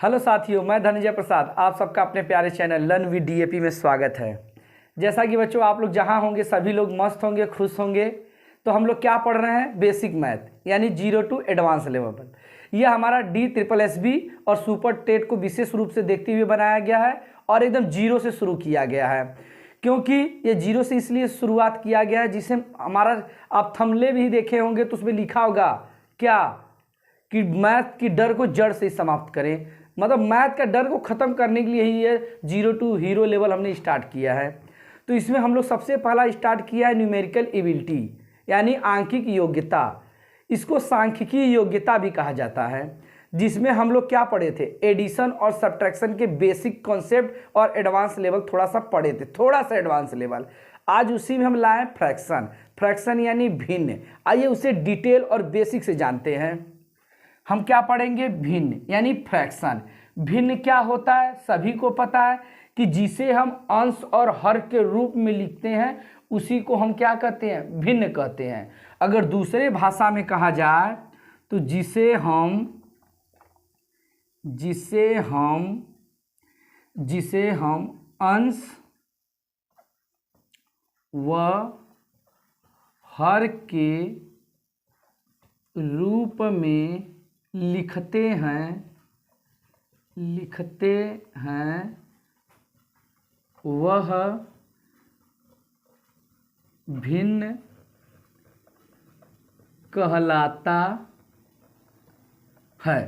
Hello साथियों, मैं धनंजय प्रसाद आप सबका अपने प्यारे चैनल लर्न विद डीएपी में स्वागत है। जैसा कि बच्चों आप लोग जहां होंगे सभी लोग मस्त होंगे, खुश होंगे। तो हम लोग क्या पढ़ रहे हैं? बेसिक मैथ यानी 0 टू एडवांस लेवल। यह हमारा DSSB और सुपर टेट को विशेष रूप से देखते हुए बनाया गया है और एकदम 0 से शुरू किया गया है। क्योंकि ये 0 से इसलिए शुरुआत किया गया है जिसे हमारा आप थंबनेल भी देखे होंगे तो उसमें लिखा होगा क्या कि मैथ की डर को जड़ से समाप्त करें। मतलब मैथ का डर को ख़त्म करने के लिए ही ये 0 टू हीरो लेवल हमने स्टार्ट किया है। तो इसमें हम लोग सबसे पहला स्टार्ट किया है न्यूमेरिकल एबिलिटी यानी आंकिक योग्यता। इसको सांख्यिकीय योग्यता भी कहा जाता है, जिसमें हम लोग क्या पढ़े थे? एडिशन और सब्ट्रैक्शन के बेसिक कॉन्सेप्ट और एडवांस लेवल थोड़ा सा पढ़े थे, थोड़ा सा एडवांस लेवल। आज उसी में हम लाए फ्रैक्शन यानी भिन्न। आइए उसे डिटेल और बेसिक से जानते हैं। हम क्या पढ़ेंगे? भिन्न यानी फ्रैक्शन। भिन्न क्या होता है? सभी को पता है कि जिसे हम अंश और हर के रूप में लिखते हैं उसी को हम क्या कहते हैं? भिन्न कहते हैं। अगर दूसरे भाषा में कहा जाए तो जिसे हम अंश व हर के रूप में लिखते हैं वह भिन्न कहलाता है।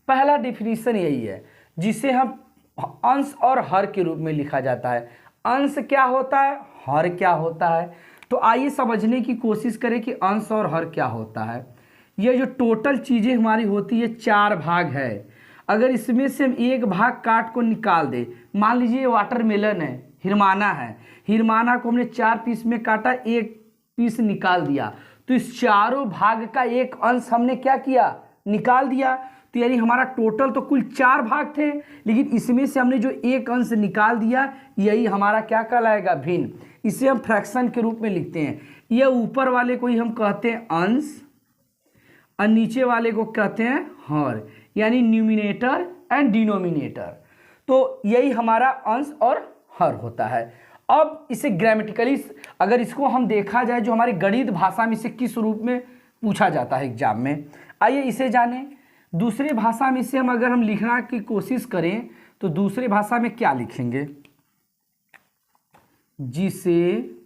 पहला डिफिनीशन यही है, जिसे हम अंश और हर के रूप में लिखा जाता है। अंश क्या होता है, हर क्या होता है? तो आइए समझने की कोशिश करें कि अंश और हर क्या होता है। ये जो टोटल चीज़ें हमारी होती है 4 भाग है। अगर इसमें से हम एक भाग काट को निकाल दे, मान लीजिए वाटरमेलन है, हिरमाना है, हिरमाना को हमने 4 पीस में काटा, एक पीस निकाल दिया, तो इस चारों भाग का एक अंश हमने क्या किया? निकाल दिया। तो यानी हमारा टोटल तो कुल 4 भाग थे, लेकिन इसमें से हमने जो एक अंश निकाल दिया यही हमारा क्या कहलाएगा? भिन्न। इसे हम फ्रैक्शन के रूप में लिखते हैं। यह ऊपर वाले को ही हम कहते हैं अंश और नीचे वाले को कहते हैं हर, यानी न्यूमिनेटर एंड डिनोमिनेटर। तो यही हमारा अंश और हर होता है। अब इसे ग्रामेटिकली अगर इसको हम देखा जाए, जो हमारी गणित भाषा में इसे किस रूप में पूछा जाता है एग्जाम में, आइए इसे जानें। दूसरे भाषा में इसे हम लिखना की कोशिश करें तो दूसरे भाषा में क्या लिखेंगे? जिसे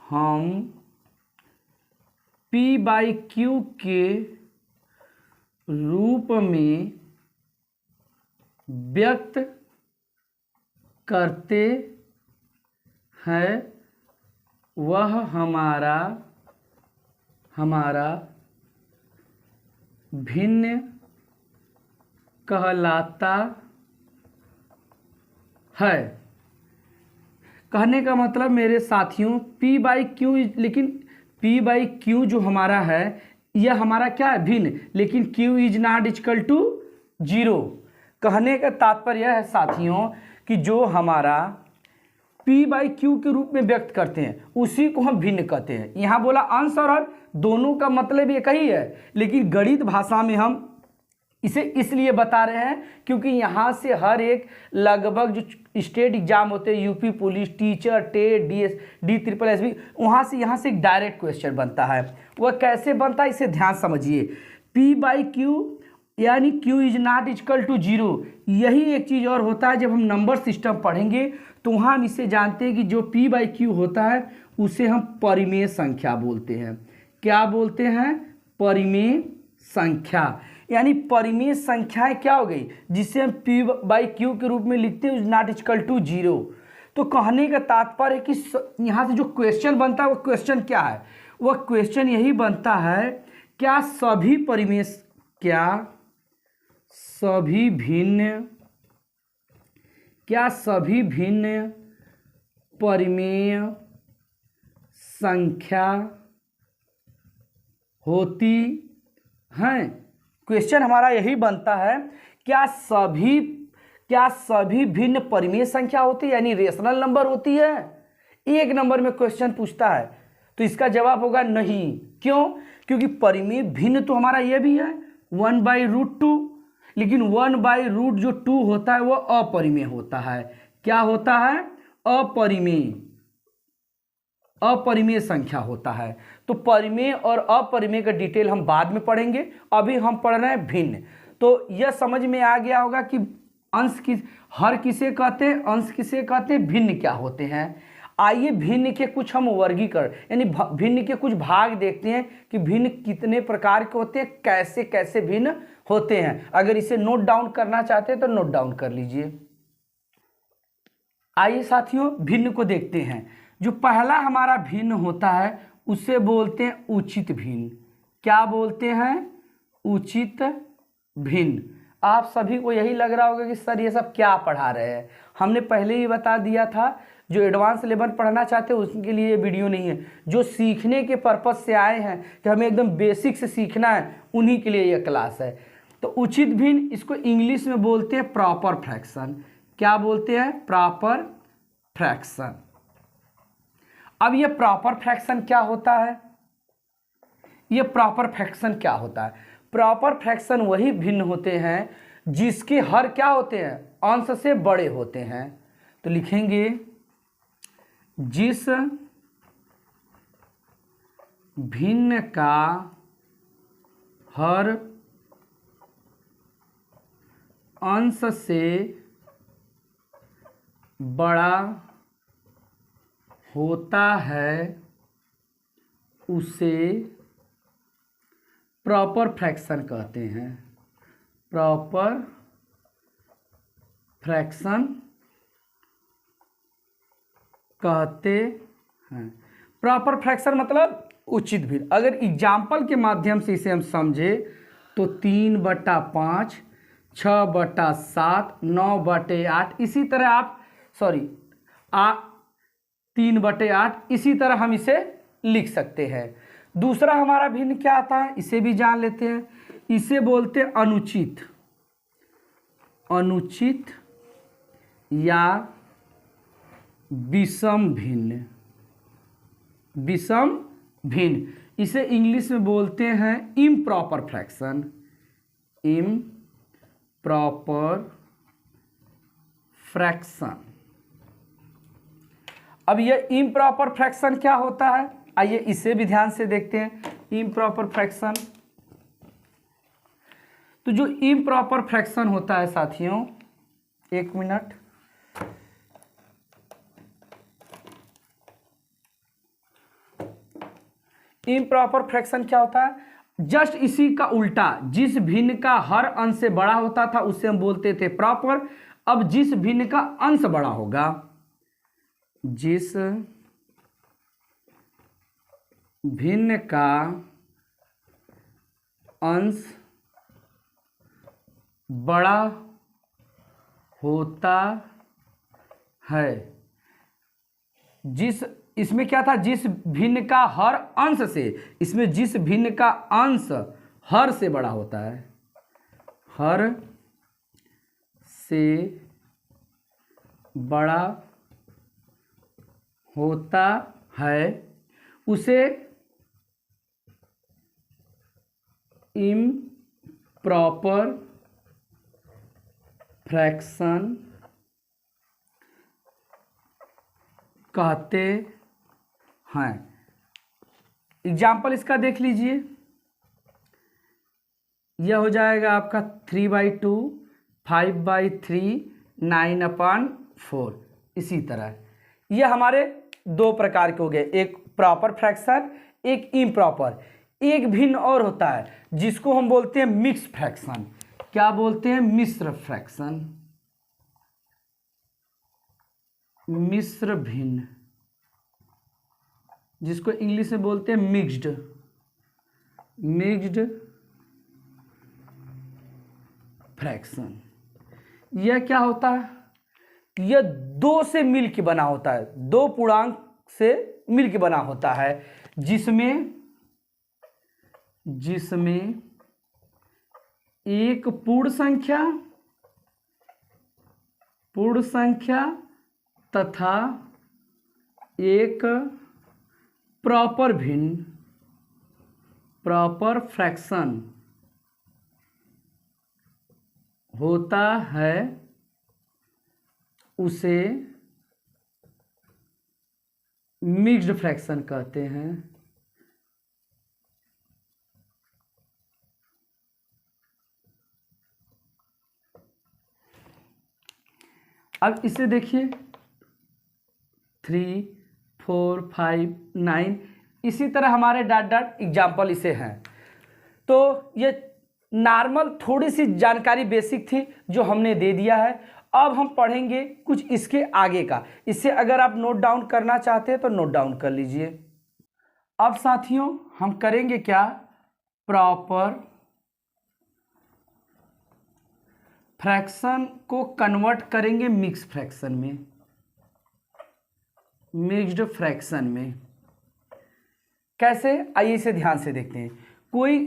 हम P/Q के रूप में व्यक्त करते हैं वह हमारा भिन्न कहलाता है। कहने का मतलब मेरे साथियों P/Q, लेकिन P/Q जो हमारा है यह हमारा क्या है? भिन्न, लेकिन Q is not equal to 0। कहने का तात्पर्य यह है साथियों कि जो हमारा P/Q के रूप में व्यक्त करते हैं उसी को हम भिन्न कहते हैं। यहाँ बोला अंश और हर, दोनों का मतलब एक ही है, लेकिन गणित भाषा में हम इसे इसलिए बता रहे हैं क्योंकि यहाँ से हर एक लगभग जो स्टेट एग्जाम होते हैं, UP police, teacher, TET, DSSB, वहाँ से यहाँ से एक डायरेक्ट क्वेश्चन बनता है। वह कैसे बनता है इसे ध्यान समझिए। P/Q यानी Q is not equal to 0। यही एक चीज़ और होता है, जब हम नंबर सिस्टम पढ़ेंगे तो वहाँ हम इसे जानते हैं कि जो P/Q होता है उसे हम परिमेय संख्या बोलते हैं। क्या बोलते हैं? परिमेय संख्या। यानी परिमेय संख्याएं क्या हो गई? जिसे हम P/Q के रूप में लिखते हैं नॉट इक्वल टू 0। तो कहने का तात्पर्य है कि यहाँ से जो क्वेश्चन बनता है वो क्वेश्चन क्या है? वह क्वेश्चन यही बनता है, क्या सभी भिन्न परिमेय संख्या होती हैं? क्वेश्चन हमारा यही बनता है, क्या सभी भिन्न परिमेय संख्या होती है, यानी रेशनल नंबर होती है? एक नंबर में क्वेश्चन पूछता है तो इसका जवाब होगा नहीं। क्यों? क्योंकि परिमेय भिन्न तो हमारा ये भी है 1/√2, लेकिन 1/√2 जो 2 होता है वो अपरिमेय होता है। क्या होता है? अपरिमेय, अपरिमेय संख्या होता है। तो परिमेय और अपरिमेय का डिटेल हम बाद में पढ़ेंगे, अभी हम पढ़ रहे हैं भिन्न। तो यह समझ में आ गया होगा कि अंश किस, हर किसे कहते हैं, अंश किसे कहते हैं, भिन्न क्या होते हैं। आइए भिन्न के कुछ हम वर्गीकरण यानी भिन्न के कुछ भाग देखते हैं कि भिन्न कितने प्रकार के होते हैं, कैसे कैसे भिन्न होते हैं। अगर इसे नोट डाउन करना चाहते हैं तो नोट डाउन कर लीजिए। आइए साथियों भिन्न को देखते हैं। जो पहला हमारा भिन्न होता है उसे बोलते हैं उचित भिन्न। क्या बोलते हैं? उचित भिन्न। आप सभी को यही लग रहा होगा कि सर ये सब क्या पढ़ा रहे हैं। हमने पहले ही बता दिया था, जो एडवांस लेवल पढ़ना चाहते हैं उसके लिए ये वीडियो नहीं है। जो सीखने के पर्पज से आए हैं कि हमें एकदम बेसिक से सीखना है, उन्हीं के लिए यह क्लास है। तो उचित भिन्न, इसको इंग्लिश में बोलते हैं प्रॉपर फ्रैक्शन। क्या बोलते हैं? Proper fraction. अब ये प्रॉपर फ्रैक्शन क्या होता है? ये प्रॉपर फ्रैक्शन क्या होता है? प्रॉपर फ्रैक्शन वही भिन्न होते हैं जिसके हर क्या होते हैं? अंश से बड़े होते हैं। तो लिखेंगे जिस भिन्न का हर अंश से बड़ा होता है उसे प्रॉपर फ्रैक्शन कहते हैं। प्रॉपर फ्रैक्शन कहते हैं। प्रॉपर फ्रैक्शन मतलब उचित भिन्न। अगर एग्जाम्पल के माध्यम से इसे हम समझे तो 3/5, 6/7, 9/8, इसी तरह आप 3/8, इसी तरह हम इसे लिख सकते हैं। दूसरा हमारा भिन्न क्या आता है, इसे भी जान लेते हैं। इसे बोलते हैं अनुचित। अनुचित या विषम भिन्न। विषम भिन्न, इसे इंग्लिश में बोलते हैं इम्प्रॉपर फ्रैक्शन। Improper fraction. अब यह इम्प्रॉपर फ्रैक्शन क्या होता है, आइए इसे भी ध्यान से देखते हैं। इम्प्रॉपर फ्रैक्शन, तो जो इम्प्रॉपर फ्रैक्शन होता है साथियों, एक मिनट, इम्प्रॉपर फ्रैक्शन क्या होता है? जस्ट इसी का उल्टा, जिस भिन्न का हर अंश से बड़ा होता था उसे हम बोलते थे प्रॉपर। अब जिस भिन्न का अंश बड़ा होगा, जिस भिन्न का अंश बड़ा होता है, इसमें क्या था, जिस भिन्न का हर अंश से, इसमें जिस भिन्न का अंश हर से बड़ा होता है, हर से बड़ा होता है उसे इम्प्रॉपर फ्रैक्शन कहते हैं। एग्जाम्पल इसका देख लीजिए। यह हो जाएगा आपका 3/2, 5/3, 9/4। इसी तरह यह हमारे दो प्रकार के हो गए, एक प्रॉपर फ्रैक्शन, एक इम्प्रॉपर। एक भिन्न और होता है जिसको हम बोलते हैं मिक्स फ्रैक्शन। क्या बोलते हैं? मिश्र फ्रैक्शन। मिश्र भिन्न, जिसको इंग्लिश में बोलते हैं मिक्स्ड। Mixed fraction. यह क्या होता है? यह दो से मिल के बना होता है, दो पूर्णांक से मिल के बना होता है, जिसमें एक पूर्ण संख्या तथा एक प्रॉपर भिन्न, प्रॉपर फ्रैक्शन होता है उसे मिक्स्ड फ्रैक्शन कहते हैं। अब इसे देखिए 3, 4, 5, 9, इसी तरह हमारे डॉट डॉट एग्जाम्पल इसे हैं। तो ये नॉर्मल थोड़ी सी जानकारी बेसिक थी जो हमने दे दिया है। अब हम पढ़ेंगे कुछ इसके आगे का। इससे अगर आप नोट डाउन करना चाहते हैं तो नोट डाउन कर लीजिए। अब साथियों हम करेंगे क्या, प्रॉपर फ्रैक्शन को कन्वर्ट करेंगे मिक्स फ्रैक्शन में, मिक्स्ड फ्रैक्शन में। कैसे, आइए इसे ध्यान से देखते हैं।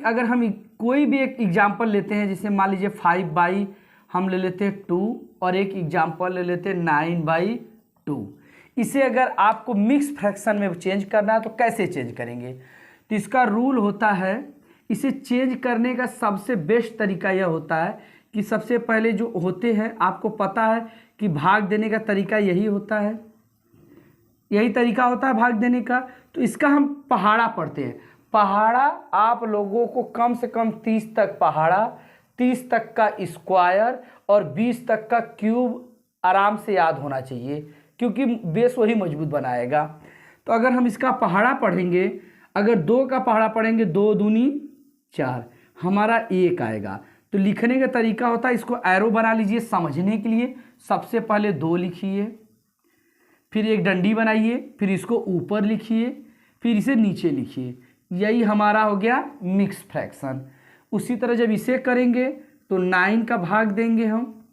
अगर हम कोई भी एक एग्जाम्पल लेते हैं, जैसे मान लीजिए 5/, हम ले लेते हैं 2, और एक एग्जाम्पल ले लेते हैं 9/2। इसे अगर आपको मिक्स फ्रैक्शन में चेंज करना है तो कैसे चेंज करेंगे, तो इसका रूल होता है, इसे चेंज करने का सबसे बेस्ट तरीका यह होता है कि सबसे पहले जो होते हैं, आपको पता है कि भाग देने का तरीका यही होता है, यही तरीका होता है भाग देने का। तो इसका हम पहाड़ा पढ़ते हैं। पहाड़ा आप लोगों को कम से कम 30 तक पहाड़ा, 30 तक का स्क्वायर और 20 तक का क्यूब आराम से याद होना चाहिए, क्योंकि बेस वही मजबूत बनाएगा। तो अगर हम इसका पहाड़ा पढ़ेंगे, अगर 2 का पहाड़ा पढ़ेंगे, 2 दूनी 4, हमारा 1 आएगा। तो लिखने का तरीका होता है, इसको एरो बना लीजिए समझने के लिए। सबसे पहले 2 लिखिए, फिर एक डंडी बनाइए, फिर इसको ऊपर लिखिए, फिर इसे नीचे लिखिए। यही हमारा हो गया मिक्स फ्रैक्शन। उसी तरह जब इसे करेंगे तो 9 का भाग देंगे हम।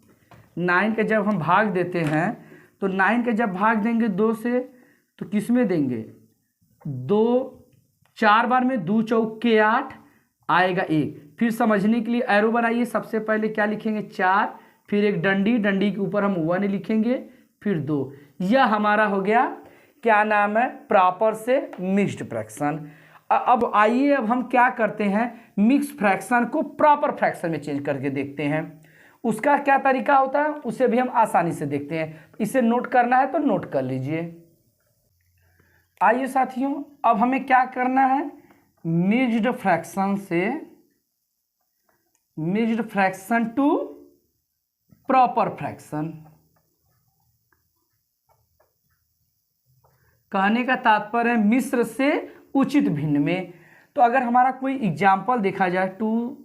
9 का जब हम भाग देते हैं तो 9 का जब भाग देंगे 2 से, तो किस में देंगे, 2 4 बार में 2 चौके 8 आएगा 1। फिर समझने के लिए एरो बनाइए। सबसे पहले क्या लिखेंगे, 4, फिर एक डंडी, डंडी के ऊपर हम 1 लिखेंगे, फिर 2। यह हमारा हो गया, क्या नाम है, प्रॉपर से मिक्स्ड फ्रैक्शन। अब आइए, अब हम क्या करते हैं, मिक्स फ्रैक्शन को प्रॉपर फ्रैक्शन में चेंज करके देखते हैं। उसका क्या तरीका होता है उसे भी हम आसानी से देखते हैं। इसे नोट करना है तो नोट कर लीजिए। आइए साथियों, अब हमें क्या करना है, मिक्स्ड फ्रैक्शन से mixed fraction to proper fraction. कहने का तात्पर्य है मिश्र से उचित भिन्न में। तो अगर हमारा कोई एग्जाम्पल देखा जाए 2,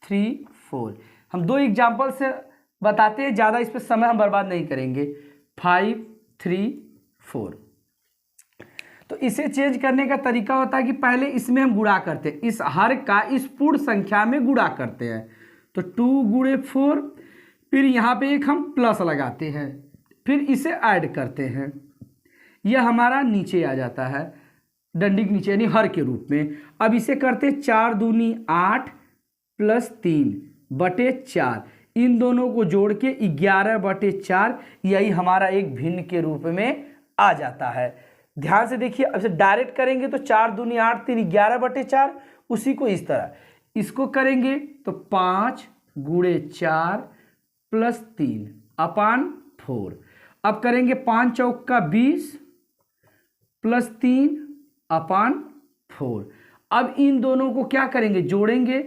3, 4, हम 2 एग्जाम्पल से बताते हैं, ज़्यादा इस पर समय हम बर्बाद नहीं करेंगे। 5, 3, 4। तो इसे चेंज करने का तरीका होता है कि पहले इसमें हम गुणा करते हैं, इस हर का इस पूर्ण संख्या में गुणा करते हैं। तो 2 गुणे 4, फिर यहाँ पे एक हम प्लस लगाते हैं, फिर इसे ऐड करते हैं। यह हमारा नीचे आ जाता है, डंडी के नीचे, यानी हर के रूप में। अब इसे करते 4 दूनी 8 प्लस 3/4, इन दोनों को जोड़ के 11/4, यही हमारा एक भिन्न के रूप में आ जाता है। ध्यान से देखिए, अब से डायरेक्ट करेंगे तो 4 दूनी 8, 3 11/4, उसी को इस तरह इसको करेंगे तो 5 गुणे 4 प्लस 3/4। अब करेंगे 5 चौका 20 प्लस 3/4। अब इन दोनों को क्या करेंगे, जोड़ेंगे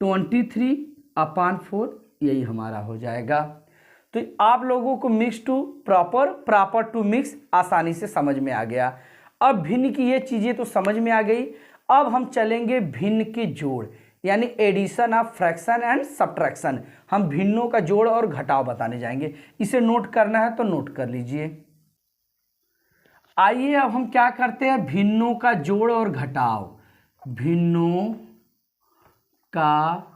23/4, यही हमारा हो जाएगा। तो आप लोगों को mix to proper, proper to mix आसानी से समझ में आ गया। अब भिन्न की ये चीज़ें तो समझ में आ गई। अब हम चलेंगे भिन्न के जोड़, यानी addition of fraction and subtraction. हम भिन्नों का जोड़ और घटाव बताने जाएंगे। इसे नोट करना है तो नोट कर लीजिए। आइए अब हम क्या करते हैं, भिन्नों का जोड़ और घटाव। भिन्नों का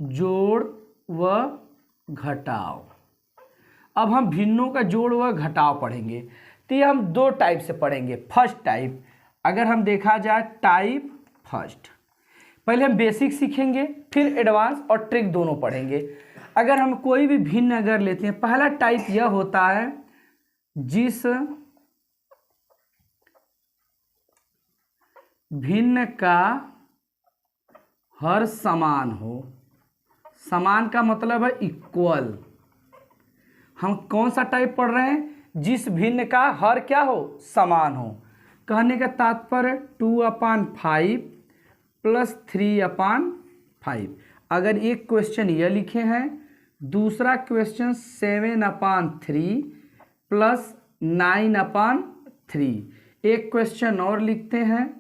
जोड़ व घटाव। अब हम भिन्नों का जोड़ व घटाव पढ़ेंगे। तो ये हम 2 टाइप से पढ़ेंगे। फर्स्ट टाइप, अगर हम देखा जाए टाइप फर्स्ट, पहले हम बेसिक सीखेंगे, फिर एडवांस और ट्रिक दोनों पढ़ेंगे। अगर हम कोई भी भिन्न अगर लेते हैं, पहला टाइप यह होता है जिस भिन्न का हर समान हो, समान का मतलब है इक्वल। हम कौन सा टाइप पढ़ रहे हैं? जिस भिन्न का हर क्या हो? समान हो। कहने का तात्पर्य 2/5 प्लस 3/5। अगर एक क्वेश्चन यह लिखे हैं, दूसरा क्वेश्चन 7/3 प्लस 9/3। एक क्वेश्चन और लिखते हैं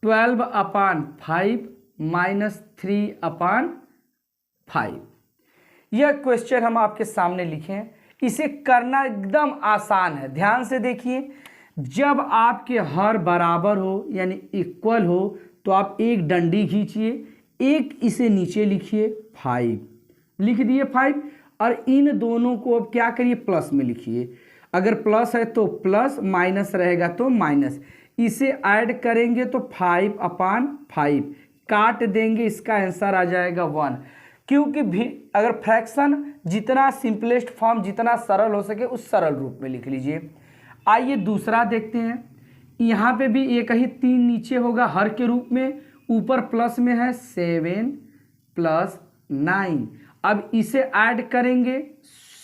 12/5 माइनस 3/5। यह क्वेश्चन हम आपके सामने लिखे हैं। इसे करना एकदम आसान है, ध्यान से देखिए। जब आपके हर बराबर हो यानी इक्वल हो तो आप एक डंडी खींचिए, एक इसे नीचे लिखिए 5, लिख दिए 5, और इन दोनों को अब क्या करिए? प्लस में लिखिए। अगर प्लस है तो प्लस, माइनस रहेगा तो माइनस। इसे ऐड करेंगे तो 5/5 काट देंगे, इसका आंसर आ जाएगा 1। क्योंकि भी अगर फ्रैक्शन जितना सिंपलेस्ट फॉर्म, जितना सरल हो सके उस सरल रूप में लिख लीजिए। आइए दूसरा देखते हैं। यहाँ पे भी एक ही 3 नीचे होगा हर के रूप में, ऊपर प्लस में है 7 प्लस 9। अब इसे ऐड करेंगे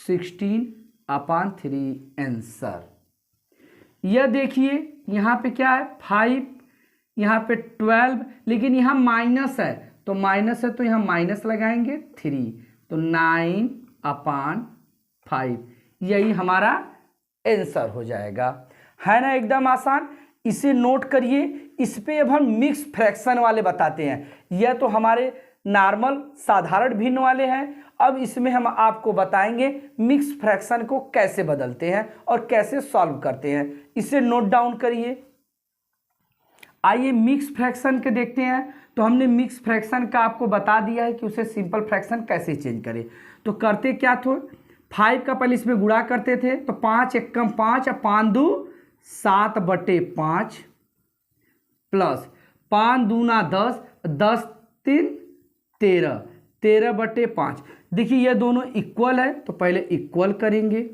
16/3 आंसर। यह देखिए यहाँ पे क्या है? 5, यहाँ पे 12, लेकिन यहाँ माइनस है तो माइनस है तो यहाँ माइनस लगाएंगे 3, तो 9/5। यही हमारा आंसर हो जाएगा, है ना? एकदम आसान। इसे नोट करिए। इस पे अब हम मिक्स फ्रैक्शन वाले बताते हैं। यह तो हमारे नॉर्मल साधारण भिन्न वाले हैं। अब इसमें हम आपको बताएंगे मिक्स फ्रैक्शन को कैसे बदलते हैं और कैसे सॉल्व करते हैं। इसे नोट डाउन करिए। आइए मिक्स फ्रैक्शन के देखते हैं। तो हमने मिक्स फ्रैक्शन का आपको बता दिया है कि उसे सिंपल फ्रैक्शन कैसे चेंज करें। तो करते क्या थे? 5 का पहले इसमें गुणा करते थे, तो 5 एकम 5 और 5 दू 7/5 प्लस 5 दूना 10, 10 3 13, 13/5। देखिए ये दोनों इक्वल है तो पहले इक्वल करेंगे,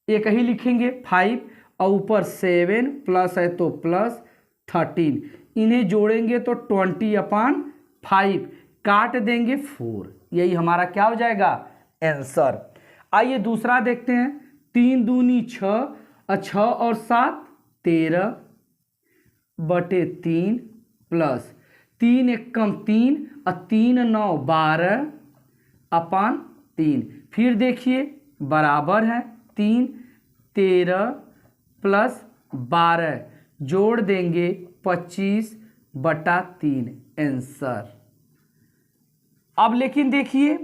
एक ही लिखेंगे 5 और ऊपर 7 प्लस है तो प्लस 13, इन्हें जोड़ेंगे तो 20/5, काट देंगे 4। यही हमारा क्या हो जाएगा? आंसर। आइए दूसरा देखते हैं। 3 दूनी 6 और 6 और 7 13/3 प्लस 3 एकम 3 और 3 9 12/3। फिर देखिए बराबर है 3 13 प्लस 12, जोड़ देंगे 25/3 आंसर। अब लेकिन देखिए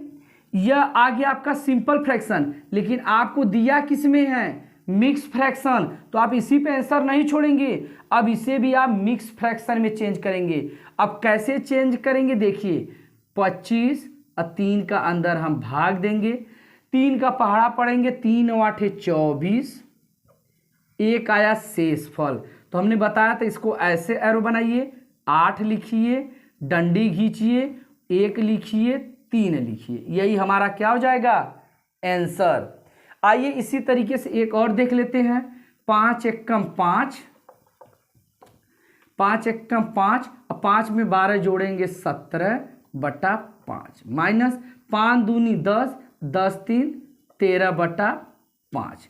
यह आ गया आपका सिंपल फ्रैक्शन, लेकिन आपको दिया किस में है? Mix fraction. तो आप इसी पे आंसर नहीं छोड़ेंगे, अब इसे भी आप मिक्स फ्रैक्शन में चेंज करेंगे। अब कैसे चेंज करेंगे? देखिए 25 और 3 का अंदर हम भाग देंगे, 3 का पहाड़ा पड़ेंगे, 3 8 24, एक आया शेषफल। तो हमने बताया था इसको ऐसे एरो बनाइए, 8 लिखिए, डंडी खींचिए, 1 लिखिए, 3 लिखिए। यही हमारा क्या हो जाएगा? आंसर। आइए इसी तरीके से एक और देख लेते हैं। 5 एकम 5, 5 एकम 5 और 5 में 12 जोड़ेंगे 17/5 माइनस 5 दूनी 10, 10 3 13/5।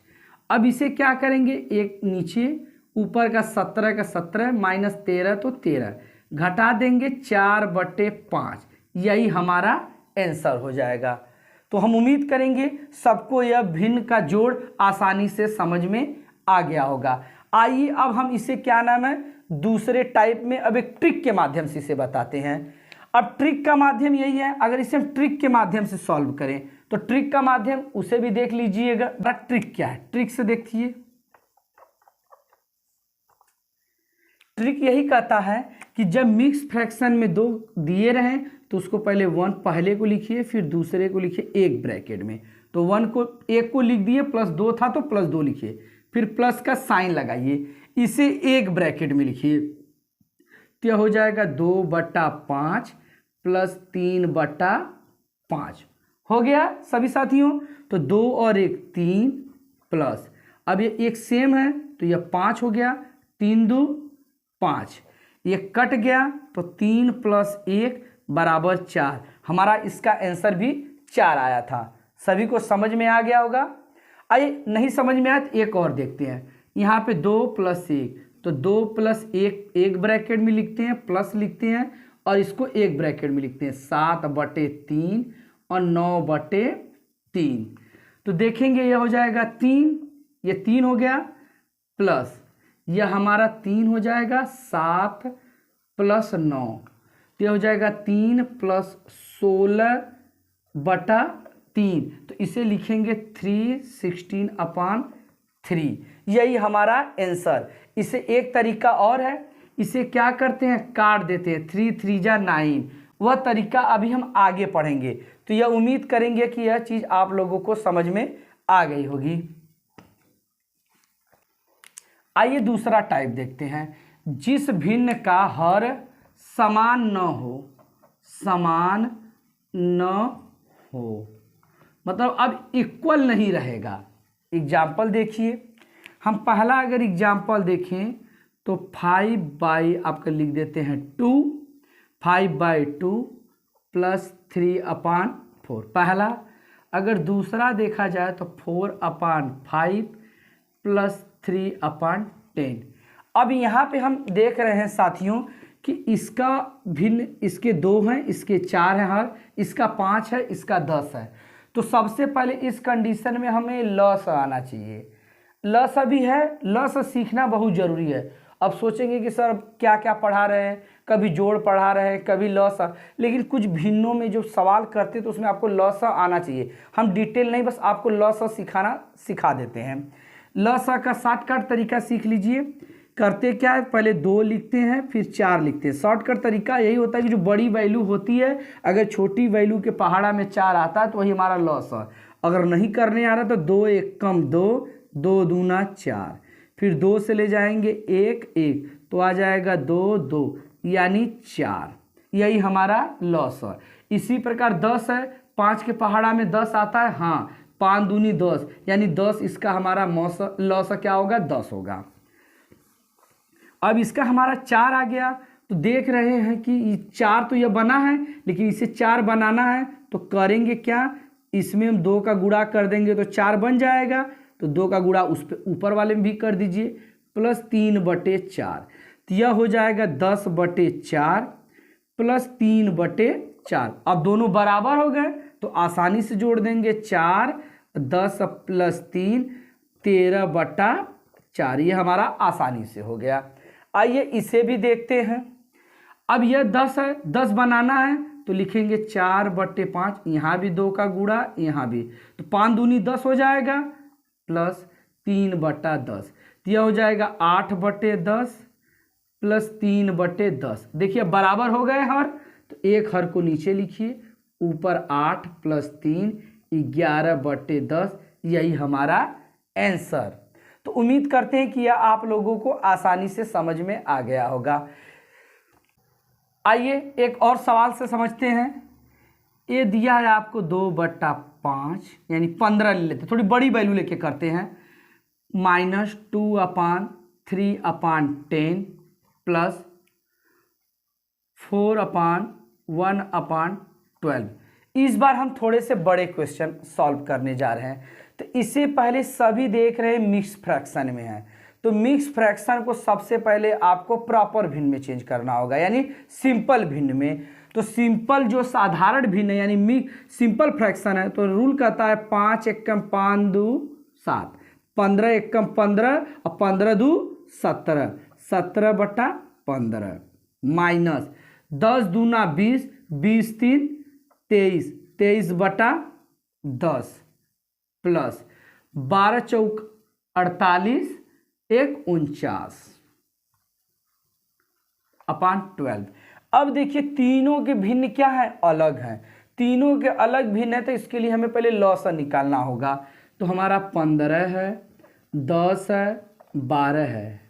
अब इसे क्या करेंगे? एक नीचे, ऊपर का 17 का 17 माइनस 13 तो 13, घटा देंगे 4/5। यही हमारा आंसर हो जाएगा। तो हम उम्मीद करेंगे सबको यह भिन्न का जोड़ आसानी से समझ में आ गया होगा। आइए अब हम इसे क्या नाम है, दूसरे टाइप में अब एक ट्रिक के माध्यम से इसे बताते हैं। अब ट्रिक का माध्यम यही है, अगर इसे हम ट्रिक के माध्यम से सॉल्व करें तो ट्रिक का माध्यम उसे भी देख लीजिएगा। ट्रिक क्या है? ट्रिक से देखिए, ट्रिक यही कहता है कि जब मिक्स फ्रैक्शन में 2 दिए रहें तो उसको पहले 1 पहले को लिखिए, फिर दूसरे को लिखिए एक ब्रैकेट में। तो 1 को 1 को लिख दिए, प्लस 2 था तो प्लस 2 लिखिए, फिर प्लस का साइन लगाइए, इसे एक ब्रैकेट में लिखिए। तो हो जाएगा 2/5 प्लस 3/5। हो गया सभी साथियों। तो 2 और 1 3 प्लस, अब ये एक सेम है तो यह 5 हो गया, 3 2 5, ये कट गया तो 3 प्लस 1 बराबर 4, हमारा इसका आंसर भी 4 आया था। सभी को समझ में आ गया होगा। आइए नहीं समझ में आया तो एक और देखते हैं। यहाँ पे 2 + 1, तो 2 + 1 एक ब्रैकेट में लिखते हैं, प्लस लिखते हैं और इसको एक ब्रैकेट में लिखते हैं, 7/3 और 9/3। तो देखेंगे यह हो जाएगा 3, ये 3 हो गया, प्लस यह हमारा 3 हो जाएगा, 7 + 9, तो यह हो जाएगा 3 + 16/3। तो इसे लिखेंगे 316/3। यही हमारा आंसर। इसे एक तरीका और है, इसे क्या करते हैं, काट देते हैं, 3 3 जा 9। वह तरीका अभी हम आगे पढ़ेंगे। तो यह उम्मीद करेंगे कि यह चीज़ आप लोगों को समझ में आ गई होगी। आइए दूसरा टाइप देखते हैं। जिस भिन्न का हर समान न हो, समान न हो मतलब अब इक्वल नहीं रहेगा। एग्जाम्पल देखिए, हम पहला अगर एग्जाम्पल देखें तो 5/, आपका लिख देते हैं 2, 5/2 + 3/4 पहला। अगर दूसरा देखा जाए तो 4/5 + 3/10। अब यहाँ पे हम देख रहे हैं साथियों कि इसका भिन्न, इसके 2 हैं, इसके 4 हैं हर, इसका 5 है, इसका 10 है। तो सबसे पहले इस कंडीशन में हमें लॉस आना चाहिए। लॉस भी है, लॉस सीखना बहुत ज़रूरी है। अब सोचेंगे कि सर क्या क्या पढ़ा रहे हैं, कभी जोड़ पढ़ा रहे हैं, कभी लॉस, लेकिन कुछ भिन्नों में जो सवाल करते तो उसमें आपको लॉस आना चाहिए। हम डिटेल नहीं, बस आपको लॉस सिखाना सिखा देते हैं। लॉस का शॉर्टकट तरीका सीख लीजिए। करते क्या है, पहले 2 लिखते हैं, फिर 4 लिखते हैं। शॉर्टकट तरीका यही होता है कि जो बड़ी वैल्यू होती है, अगर छोटी वैल्यू के पहाड़ा में 4 आता है तो वही हमारा लॉस है। अगर नहीं करने आ रहा तो 2 × 1 = 2, 2 दूना 4, फिर 2 से ले जाएंगे 1 1, तो आ जाएगा 2 2, यानी 4। यही हमारा लॉस है। इसी प्रकार 10 है, 5 के पहाड़ा में 10 आता है, हाँ, 5 दूनी 10, यानी 10 इसका हमारा लॉस क्या होगा, 10 होगा। अब इसका हमारा 4 आ गया, तो देख रहे हैं कि 4 तो यह बना है, लेकिन इसे 4 बनाना है तो करेंगे क्या, इसमें हम 2 का गुणा कर देंगे तो 4 बन जाएगा। तो 2 का गुणा उस पे ऊपर वाले में भी कर दीजिए, प्लस 3/4, तो यह हो जाएगा 10/4 प्लस 3/4। अब दोनों बराबर हो गए तो आसानी से जोड़ देंगे, 4 10 + 3 13/4। ये हमारा आसानी से हो गया। आइए इसे भी देखते हैं। अब यह 10 है, 10 बनाना है तो लिखेंगे 4/5, यहाँ भी 2 का गुणा, यहाँ भी, तो 5 दूनी 10 हो जाएगा, प्लस 3/10, तो यह हो जाएगा 8/10 प्लस 3/10। देखिए बराबर हो गए हर, तो एक हर को नीचे लिखिए, ऊपर 8 + 3 11/10। यही हमारा आंसर। तो उम्मीद करते हैं कि यह आप लोगों को आसानी से समझ में आ गया होगा। आइए एक और सवाल से समझते हैं। ये दिया है आपको 2/5 यानी 15 ले लेते, थोड़ी बड़ी वैल्यू लेके करते हैं, -2/3/10 प्लस 4/1/12। इस बार हम थोड़े से बड़े क्वेश्चन सॉल्व करने जा रहे हैं। तो इससे पहले सभी देख रहे हैं मिक्स फ्रैक्शन में है, तो मिक्स फ्रैक्शन को सबसे पहले आपको प्रॉपर भिन्न में चेंज करना होगा, यानी सिंपल भिन्न में। तो सिंपल जो साधारण भिन्न है यानी सिंपल फ्रैक्शन है, तो रूल कहता है 5 × 5 = 2 7, 15 × 15 और 15 × 2 17, 17/15 माइनस 10 दूना 20, 20 × 3 23, 23/10 प्लस 12 × 4 48, 1 49/12। अब देखिए तीनों के भिन्न क्या है, अलग हैं। तीनों के अलग भिन्न है तो इसके लिए हमें पहले लॉसा निकालना होगा। तो हमारा 15 है, 10 है, 12 है।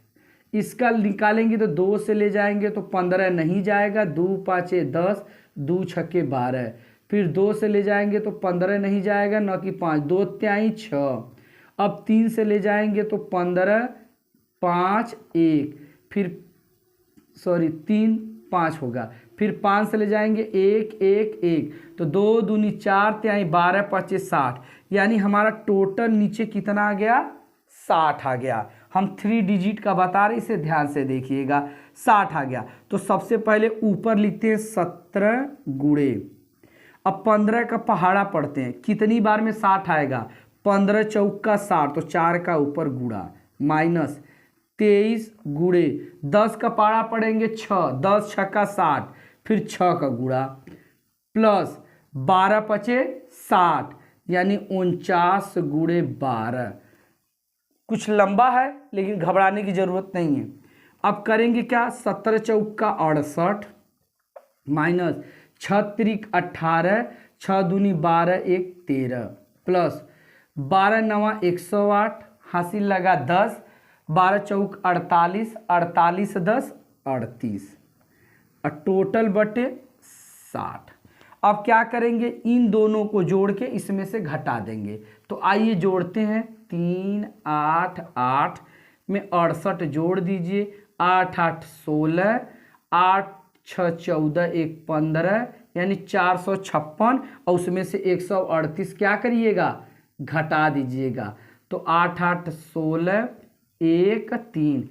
इसका निकालेंगे तो 2 से ले जाएंगे तो 15 नहीं जाएगा, 2 × 5 = 10, 2 × 6 = 12। फिर 2 से ले जाएंगे तो 15 नहीं जाएगा, 9 की 5, 2 × 3 = 6। अब 3 से ले जाएंगे तो 15, 5 1, फिर 3 5 होगा, फिर 5 से ले जाएंगे 1 1 1, तो 2 दूनी 4 त्याई 12 25 60, यानी हमारा टोटल नीचे कितना आ गया 60 आ गया। हम 3 डिजिट का बता रहे, इसे ध्यान से देखिएगा, 60 आ गया। तो सबसे पहले ऊपर लिखते हैं 17 गुणे, अब 15 का पहाड़ा पढ़ते हैं, कितनी बार में 60 आएगा, 15 चौका 60, तो 4 का ऊपर गुणा, माइनस 23 गुणे 10 का पहाड़ा पढ़ेंगे 6, 10 छक्का 60, फिर 6 का गुणा, प्लस 12 पचे 60, यानी 49 गुणे 12। कुछ लंबा है लेकिन घबराने की जरूरत नहीं है। अब करेंगे क्या, 17 चौका 68, माइनस 6 त्रिक 18, 6 दूनी 12 1 13, प्लस 12 नवा 108, हासिल लगा 10, 12 चौक 48, 48 10 38, और टोटल बटे 60। अब क्या करेंगे, इन दोनों को जोड़ के इसमें से घटा देंगे। तो आइए जोड़ते हैं, 3 8 8 में 68 जोड़ दीजिए, 8 8 16, 8 6 14 1 15, यानी 456, और उसमें से 138 क्या करिएगा, घटा दीजिएगा। तो 8 8 16 1 3,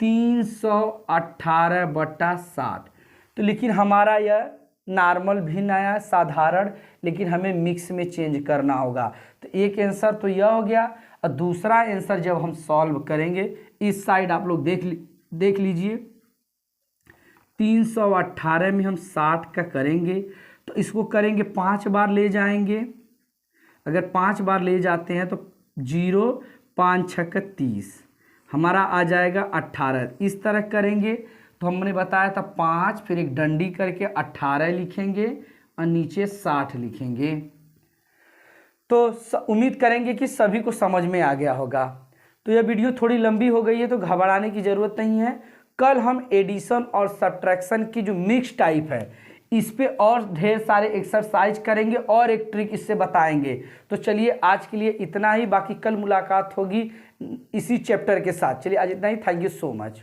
318 बटा 60। तो लेकिन हमारा यह नॉर्मल भिन्न आया, साधारण, लेकिन हमें मिक्स में चेंज करना होगा। तो एक आंसर तो यह हो गया, और दूसरा आंसर जब हम सॉल्व करेंगे, इस साइड आप लोग देख लीजिए, 318 में हम 60 का करेंगे, तो इसको करेंगे 5 बार ले जाएंगे। अगर 5 बार ले जाते हैं तो 0 5 6 30, हमारा आ जाएगा 18। इस तरह करेंगे तो हमने बताया था 5, फिर एक डंडी करके 18 लिखेंगे और नीचे 60 लिखेंगे। तो उम्मीद करेंगे कि सभी को समझ में आ गया होगा। तो यह वीडियो थोड़ी लंबी हो गई है, तो घबराने की ज़रूरत नहीं है। कल हम एडिशन और सब्ट्रैक्शन की जो मिक्स टाइप है, इस पे और ढेर सारे एक्सरसाइज करेंगे और एक ट्रिक इससे बताएंगे। तो चलिए आज के लिए इतना ही, बाकी कल मुलाकात होगी इसी चैप्टर के साथ। चलिए आज इतना ही, थैंक यू सो मच।